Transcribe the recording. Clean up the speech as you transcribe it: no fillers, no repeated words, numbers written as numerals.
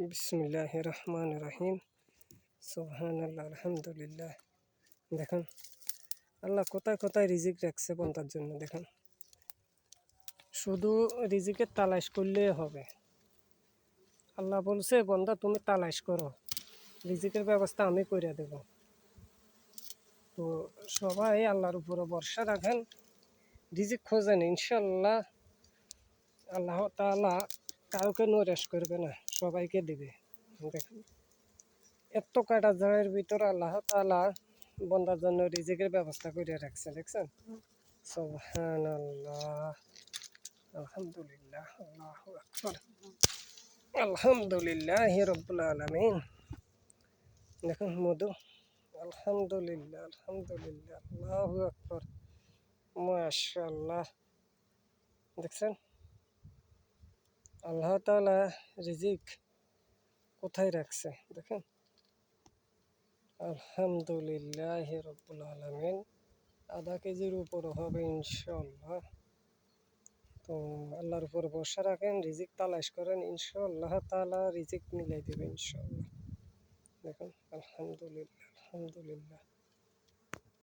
বিসমিল্লাহির রহমানির রহিম। সুবহানাল্লাহ, আলহামদুলিল্লাহ। দেখুন আল্লাহ কোথায় কোথায় রিজিক রাখছে বন্দার জন্য। দেখুন, শুধু রিজিকের তালাশ করলেই হবে। আল্লাহ বলছে, বন্দা তুমি তালাশ করো, রিজিকের ব্যবস্থা আমি করে দেব। তো সবাই আল্লাহর উপরে ভরসা রাখেন, রিজিক খোঁজেন, ইনশাল্লাহ আল্লাহ তাআলা কাউকে নৈরাশ করবে না, সবাইকে দিবে। দেখুন, এত কাটা জায়ের ভিতরে আল্লাহ তাআলা বন্দার জন্য রিজিকের ব্যবস্থা করে রাখছে। দেখছেন, সুবহানাল্লাহ, আলহামদুলিল্লাহ, আল্লাহু আকবার, আলহামদুলিল্লাহি রাব্বিল আলামিন। দেখুন মধু, আলহামদুলিল্লাহ, আলহামদুলিল্লাহ, আল্লাহু আকবার, মাশাআল্লাহ। দেখছেন আল্লাহ তাআলা রিজিক কোথায় রাখছে। দেখেন, আলহামদুলিল্লাহি রাব্বিল আলামিন। আধা কেজির উপর হবে ইনশাআল্লাহ। তো আল্লাহর উপর ভরসা রাখেন, রিজিক তালাশ করেন, ইনশাআল্লাহ তাআলা রিজিক মিলাই দেবে ইনশাআল্লাহ। দেখুন, আলহামদুলিল্লাহ, আলহামদুলিল্লাহ।